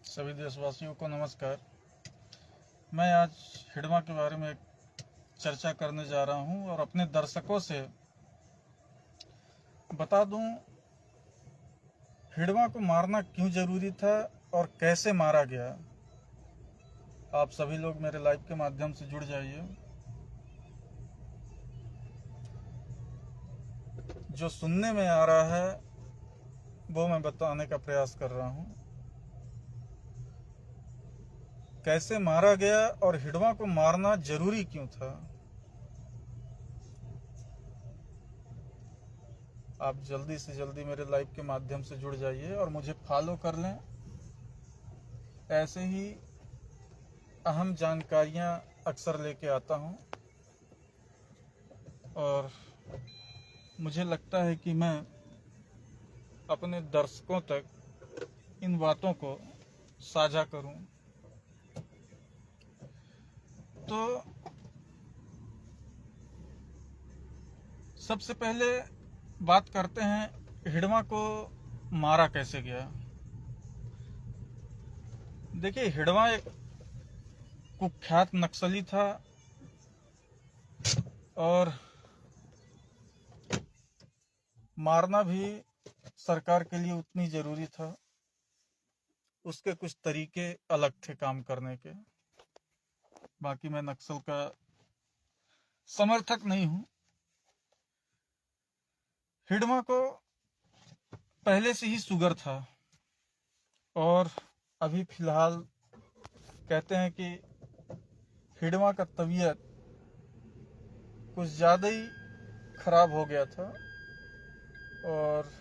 सभी देशवासियों को नमस्कार। मैं आज हिडमा के बारे में एक चर्चा करने जा रहा हूं और अपने दर्शकों से बता दूं हिडमा को मारना क्यों जरूरी था और कैसे मारा गया। आप सभी लोग मेरे लाइव के माध्यम से जुड़ जाइए। जो सुनने में आ रहा है वो मैं बताने का प्रयास कर रहा हूं। कैसे मारा गया और हिडमा को मारना जरूरी क्यों था। आप जल्दी से जल्दी मेरे लाइव के माध्यम से जुड़ जाइए और मुझे फॉलो कर लें। ऐसे ही अहम जानकारियां अक्सर लेके आता हूं और मुझे लगता है कि मैं अपने दर्शकों तक इन बातों को साझा करूं। तो सबसे पहले बात करते हैं हिडमा को मारा कैसे गया। देखिए, हिडमा एक कुख्यात नक्सली था और मारना भी सरकार के लिए उतनी जरूरी था। उसके कुछ तरीके अलग थे काम करने के। बाकी मैं नक्सल का समर्थक नहीं हूं। हिडमा को पहले से ही शुगर था और अभी फिलहाल कहते हैं कि हिडमा का तबीयत कुछ ज़्यादा ही खराब हो गया था और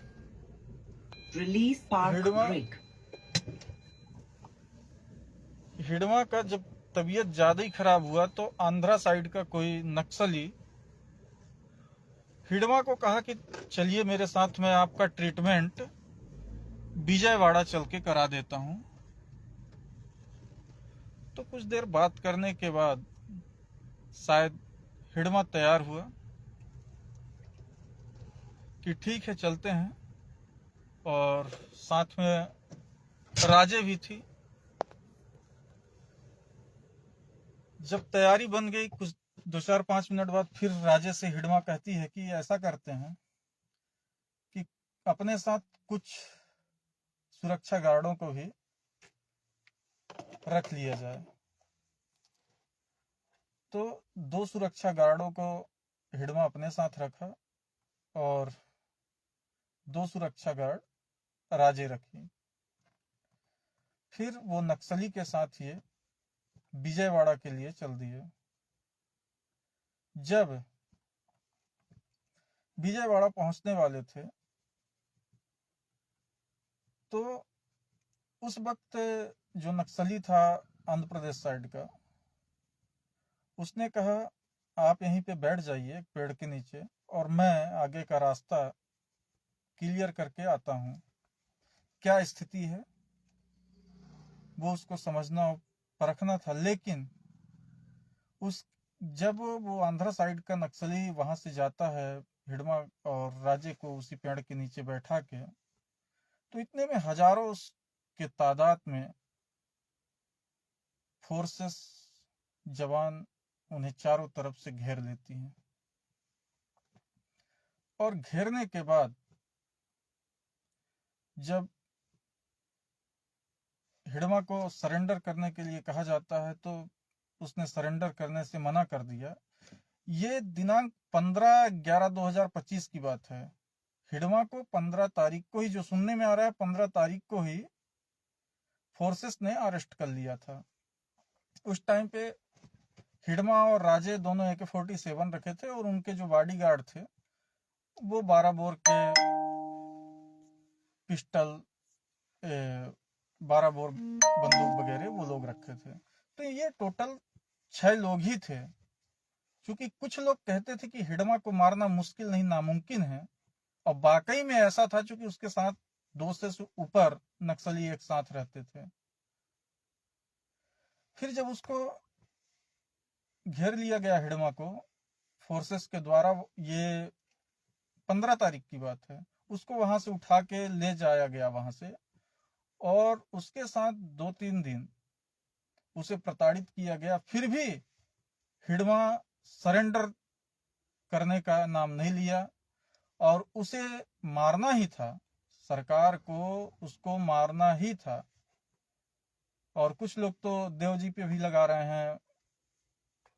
हिडमा का जब तबीयत ज़्यादा ही खराब हुआ तो आंध्रा साइड का कोई नक्सली हिडमा को कहा कि चलिए मेरे साथ में आपका ट्रीटमेंट विजयवाड़ा चल के करा देता हूं। तो कुछ देर बात करने के बाद शायद हिडमा तैयार हुआ कि ठीक है चलते हैं, और साथ में राजे भी थी। जब तैयारी बन गई, कुछ 2-4-5 मिनट बाद फिर राजे से हिडमा कहती है कि ऐसा करते हैं कि अपने साथ कुछ सुरक्षा गार्डों को भी रख लिया जाए। तो 2 सुरक्षा गार्डों को हिडमा अपने साथ रखा और 2 सुरक्षा गार्ड राजे रखी। फिर वो नक्सली के साथ ये विजयवाड़ा के लिए चल दिए। जब विजयवाड़ा पहुंचने वाले थे तो उस वक्त जो नक्सली था आंध्र प्रदेश साइड का, उसने कहा आप यहीं पे बैठ जाइए पेड़ के नीचे और मैं आगे का रास्ता क्लियर करके आता हूं। क्या स्थिति है वो उसको समझना परखना था। लेकिन उस जब वो आंध्रा साइड का नक्सली वहां से जाता है हिडमा और राजे को उसी पेड़ के नीचे बैठा के, तो इतने में हजारों के तादाद में फोर्सेस जवान उन्हें चारों तरफ से घेर लेती हैं। और घेरने के बाद जब हिडमा को सरेंडर करने के लिए कहा जाता है तो उसने सरेंडर करने से मना कर दिया। ये दिनांक 15/11/2025 की बात है। हिडमा को 15 तारीख को ही, जो सुनने में आ रहा है 15 तारीख को ही फोर्सेस ने अरेस्ट कर लिया था। उस टाइम पे हिडमा और राजे दोनों AK-47 रखे थे और उनके जो बॉडीगार्ड थे वो 12 बोर के पिस्टल, 12 बोर बंदूक वगैरह वो लोग रखे थे। तो ये टोटल 6 लोग ही थे। क्योंकि कुछ लोग कहते थे कि हिडमा को मारना मुश्किल नहीं नामुमकिन है, और वाकई में ऐसा था क्योंकि उसके साथ 2 से ऊपर नक्सली एक साथ रहते थे। फिर जब उसको घेर लिया गया हिडमा को फोर्सेस के द्वारा, ये 15 तारीख की बात है, उसको वहां से उठा के ले जाया गया वहां से और उसके साथ 2-3 दिन उसे प्रताड़ित किया गया। फिर भी हिडमा सरेंडर करने का नाम नहीं लिया और उसे मारना ही था, सरकार को उसको मारना ही था। और कुछ लोग तो देवजी पे भी लगा रहे हैं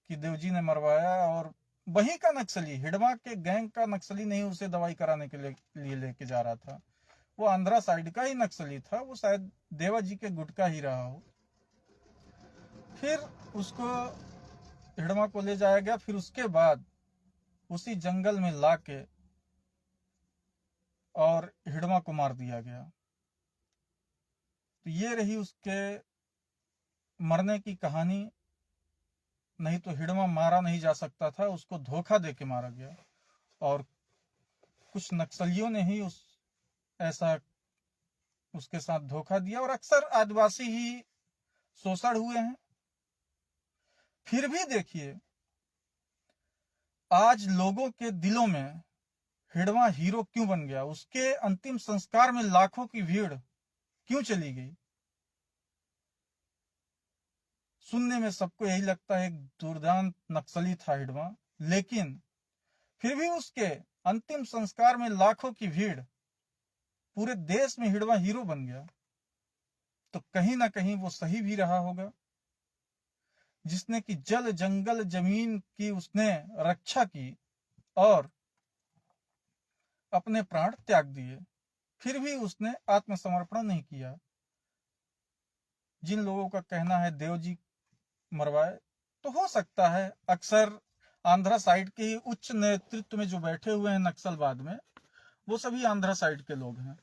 कि देवजी ने मरवाया, और वहीं का नक्सली, हिडमा के गैंग का नक्सली नहीं उसे दवाई कराने के लिए लेके जा रहा था, वो आंध्रा साइड का ही नक्सली था, वो शायद देवाजी के गुट का ही रहा हो। फिर उसको हिडमा को ले जाया गया। फिर उसके बाद उसी जंगल में लाके और हिडमा को मार दिया गया। तो ये रही उसके मरने की कहानी। नहीं तो हिडमा मारा नहीं जा सकता था, उसको धोखा देके मारा गया। और कुछ नक्सलियों ने ही ऐसा उसके साथ धोखा दिया, और अक्सर आदिवासी ही शोषण हुए हैं। फिर भी देखिए, आज लोगों के दिलों में हिडमा हीरो क्यों बन गया, उसके अंतिम संस्कार में लाखों की भीड़ क्यों चली गई। सुनने में सबको यही लगता है दुर्दांत नक्सली था हिडमा, लेकिन फिर भी उसके अंतिम संस्कार में लाखों की भीड़, पूरे देश में हिडमा हीरो बन गया। तो कहीं ना कहीं वो सही भी रहा होगा, जिसने कि जल जंगल जमीन की उसने रक्षा की और अपने प्राण त्याग दिए, फिर भी उसने आत्मसमर्पण नहीं किया। जिन लोगों का कहना है देवजी मरवाए, तो हो सकता है अक्सर आंध्रा साइड के ही उच्च नेतृत्व में जो बैठे हुए हैं नक्सलवाद में, वो सभी आंध्रा साइड के लोग हैं,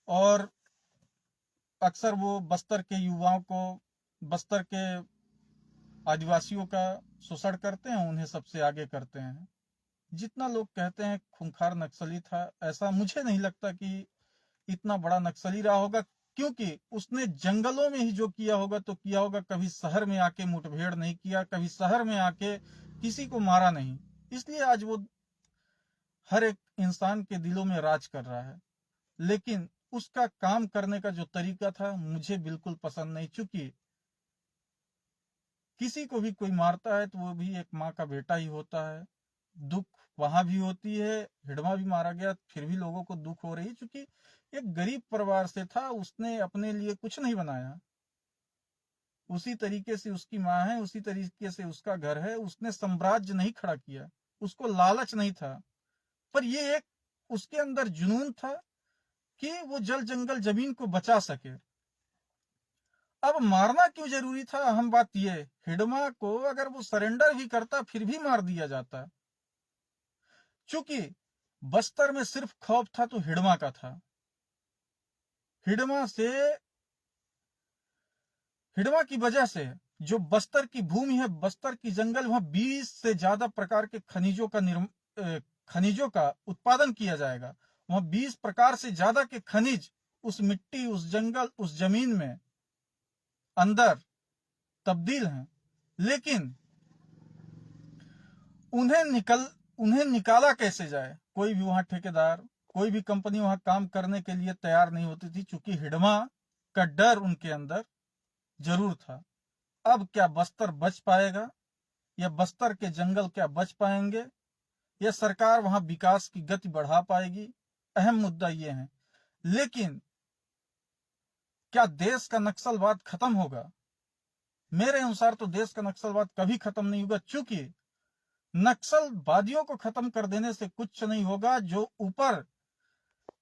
और अक्सर वो बस्तर के युवाओं को, बस्तर के आदिवासियों का शोषण करते हैं, उन्हें सबसे आगे करते हैं। जितना लोग कहते हैं खूंखार नक्सली था, ऐसा मुझे नहीं लगता कि इतना बड़ा नक्सली रहा होगा, क्योंकि उसने जंगलों में ही जो किया होगा तो किया होगा, कभी शहर में आके मुठभेड़ नहीं किया, कभी शहर में आके किसी को मारा नहीं। इसलिए आज वो हर एक इंसान के दिलों में राज कर रहा है। लेकिन उसका काम करने का जो तरीका था मुझे बिल्कुल पसंद नहीं। चूंकि किसी को भी कोई मारता है तो वो भी एक माँ का बेटा ही होता है, दुख वहां भी होती है। हिडमा भी मारा गया, फिर भी लोगों को दुख हो रही है, क्योंकि एक गरीब परिवार से था, उसने अपने लिए कुछ नहीं बनाया। उसी तरीके से उसकी माँ है, उसी तरीके से उसका घर है, उसने साम्राज्य नहीं खड़ा किया, उसको लालच नहीं था, पर ये एक उसके अंदर जुनून था कि वो जल जंगल जमीन को बचा सके। अब मारना क्यों जरूरी था, अहम बात ये, हिडमा को अगर वो सरेंडर भी करता फिर भी मार दिया जाता। चूंकि बस्तर में सिर्फ खौफ था तो हिडमा का था। हिडमा की वजह से जो बस्तर की भूमि है, बस्तर की जंगल, वहां 20 से ज्यादा प्रकार के खनिजों का उत्पादन किया जाएगा। वहां 20 प्रकार से ज्यादा के खनिज उस मिट्टी, उस जंगल, उस जमीन में अंदर तब्दील हैं। लेकिन उन्हें निकाला कैसे जाए, कोई भी वहां ठेकेदार, कोई भी कंपनी वहां काम करने के लिए तैयार नहीं होती थी, चूंकि हिडमा का डर उनके अंदर जरूर था। अब क्या बस्तर बच पाएगा, या बस्तर के जंगल क्या बच पाएंगे, या सरकार वहां विकास की गति बढ़ा पाएगी, अहम मुद्दा यह है। लेकिन क्या देश का नक्सलवाद खत्म होगा? मेरे अनुसार तो देश का नक्सलवाद कभी खत्म नहीं होगा, चूंकि नक्सलवादियों को खत्म कर देने से कुछ नहीं होगा। जो ऊपर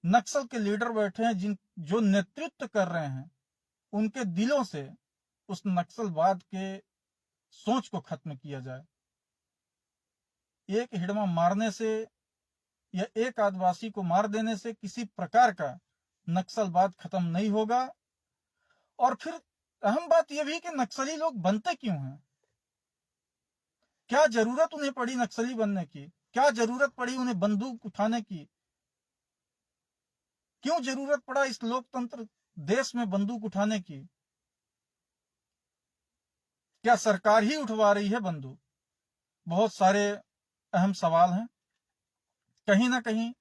नक्सल के लीडर बैठे हैं, जो नेतृत्व कर रहे हैं, उनके दिलों से उस नक्सलवाद के सोच को खत्म किया जाए। एक हिडमा मारने से या एक आदिवासी को मार देने से किसी प्रकार का नक्सलवाद खत्म नहीं होगा। और फिर अहम बात यह भी कि नक्सली लोग बनते क्यों हैं? क्या जरूरत उन्हें पड़ी नक्सली बनने की? क्या जरूरत पड़ी उन्हें बंदूक उठाने की? क्यों जरूरत पड़ा इस लोकतंत्र देश में बंदूक उठाने की? क्या सरकार ही उठवा रही है बंदूक? बहुत सारे अहम सवाल हैं। कहीं ना कहीं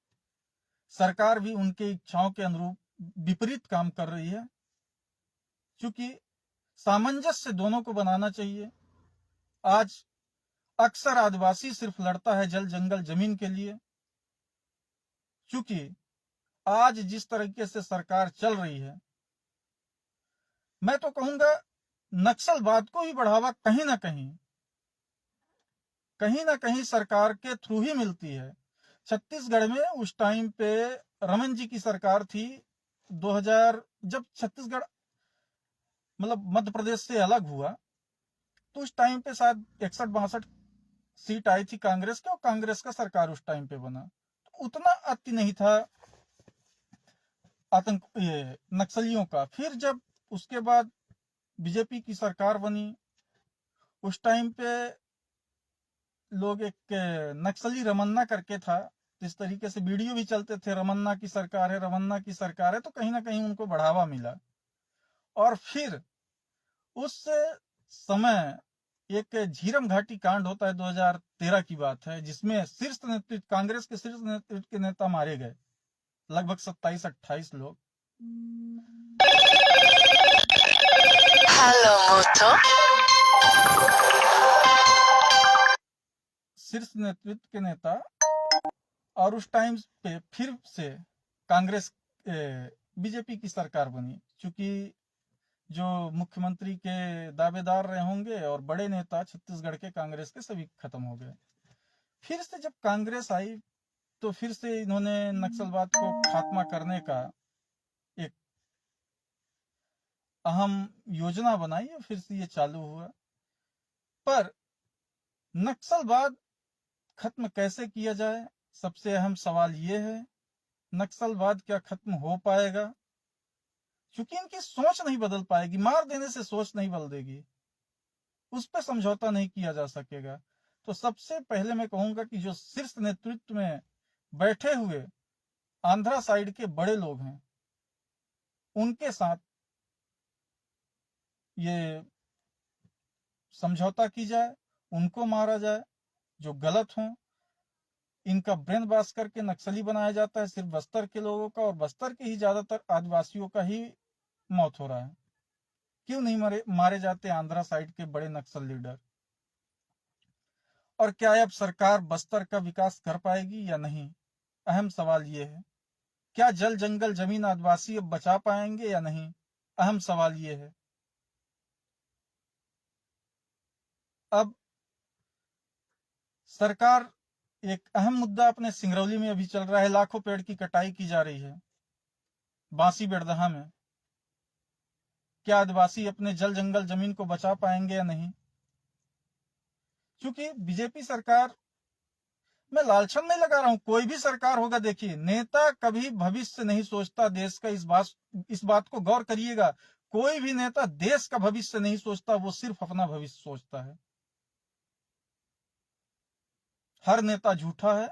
सरकार भी उनके इच्छाओं के अनुरूप विपरीत काम कर रही है, क्योंकि सामंजस्य दोनों को बनाना चाहिए। आज अक्सर आदिवासी सिर्फ लड़ता है जल जंगल जमीन के लिए, क्योंकि आज जिस तरीके से सरकार चल रही है, मैं तो कहूंगा नक्सलवाद को भी बढ़ावा कहीं ना कहीं सरकार के थ्रू ही मिलती है। छत्तीसगढ़ में उस टाइम पे रमन जी की सरकार थी, 2000 जब छत्तीसगढ़ मतलब मध्य प्रदेश से अलग हुआ, तो उस टाइम पे शायद 61-62 सीट आई थी कांग्रेस के, और कांग्रेस का सरकार उस टाइम पे बना। तो उतना अति नहीं था आतंक ये नक्सलियों का। फिर जब उसके बाद बीजेपी की सरकार बनी, उस टाइम पे लोग एक नक्सली रमन्ना करके था, इस तरीके से वीडियो भी चलते थे, रमन्ना की सरकार है, रमन्ना की सरकार है, तो कहीं ना कहीं उनको बढ़ावा मिला। और फिर उस समय एक झीरम घाटी कांड होता है, 2013 की बात है, जिसमें शीर्ष नेतृत्व कांग्रेस के शीर्ष नेतृत्व के नेता मारे गए, लगभग 27-28 लोग। हेलो मोटो। शीर्ष नेतृत्व के नेता, और उस टाइम पे फिर से कांग्रेस बीजेपी की सरकार बनी, क्योंकि जो मुख्यमंत्री के दावेदार रहे होंगे और बड़े नेता छत्तीसगढ़ के कांग्रेस के सभी खत्म हो गए। फिर से जब कांग्रेस आई, तो फिर से इन्होंने नक्सलवाद को खात्मा करने का एक अहम योजना बनाई और फिर से ये चालू हुआ। पर नक्सलवाद खत्म कैसे किया जाए, सबसे अहम सवाल ये है। नक्सलवाद क्या खत्म हो पाएगा? क्योंकि इनकी सोच नहीं बदल पाएगी, मार देने से सोच नहीं बदलेगी, उस पर समझौता नहीं किया जा सकेगा। तो सबसे पहले मैं कहूंगा कि जो शीर्ष नेतृत्व में बैठे हुए आंध्रा साइड के बड़े लोग हैं, उनके साथ ये समझौता की जाए, उनको मारा जाए जो गलत हों। इनका ब्रेन वॉश करके नक्सली बनाया जाता है सिर्फ बस्तर के लोगों का, और बस्तर के ही ज्यादातर आदिवासियों का ही मौत हो रहा है। क्यों नहीं मारे जाते आंध्रा साइड के बड़े नक्सल लीडर? और क्या अब सरकार बस्तर का विकास कर पाएगी या नहीं? अहम सवाल ये है। क्या जल जंगल जमीन आदिवासी अब बचा पाएंगे या नहीं? अहम सवाल ये है। अब सरकार एक अहम मुद्दा अपने सिंगरौली में अभी चल रहा है, लाखों पेड़ की कटाई की जा रही है बांसी बेड़दहा में। क्या आदिवासी अपने जल जंगल जमीन को बचा पाएंगे या नहीं? क्योंकि बीजेपी सरकार, मैं लालछन नहीं लगा रहा हूं, कोई भी सरकार होगा, देखिए नेता कभी भविष्य नहीं सोचता देश का। इस बात को गौर करिएगा, कोई भी नेता देश का भविष्य नहीं सोचता, वो सिर्फ अपना भविष्य सोचता है। हर नेता झूठा है,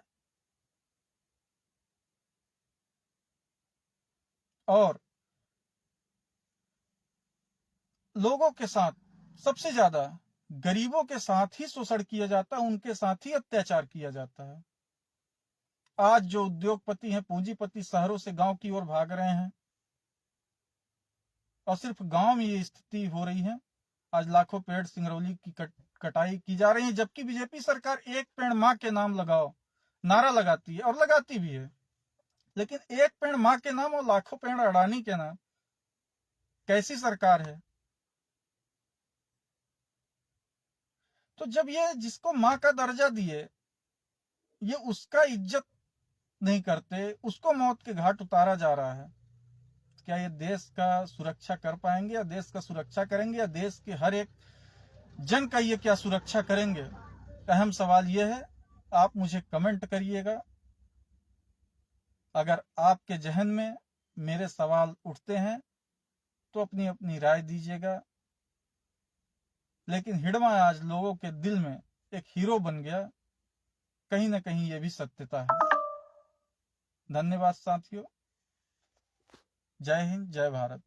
और लोगों के साथ सबसे ज्यादा गरीबों के साथ ही शोषण किया जाता है, उनके साथ ही अत्याचार किया जाता है। आज जो उद्योगपति हैं, पूंजीपति शहरों से गांव की ओर भाग रहे हैं, और सिर्फ गांव में ये स्थिति हो रही है। आज लाखों पेड़ सिंगरौली की कटाई की जा रही है, जबकि बीजेपी सरकार एक पेड़ मां के नाम लगाओ नारा लगाती है, और लगाती भी है। लेकिन एक पेड़ मां के नाम और लाखों पेड़ अडानी के नाम, कैसी सरकार है? तो जब ये जिसको मां का दर्जा दिए, ये उसका इज्जत नहीं करते, उसको मौत के घाट उतारा जा रहा है, क्या ये देश का सुरक्षा कर पाएंगे, या देश का सुरक्षा करेंगे, या देश के हर एक जन का ये क्या सुरक्षा करेंगे? अहम सवाल ये है। आप मुझे कमेंट करिएगा, अगर आपके जहन में मेरे सवाल उठते हैं तो अपनी अपनी राय दीजिएगा। लेकिन हिडमा आज लोगों के दिल में एक हीरो बन गया, कहीं ना कहीं ये भी सत्यता है। धन्यवाद साथियों, जय हिंद, जय भारत।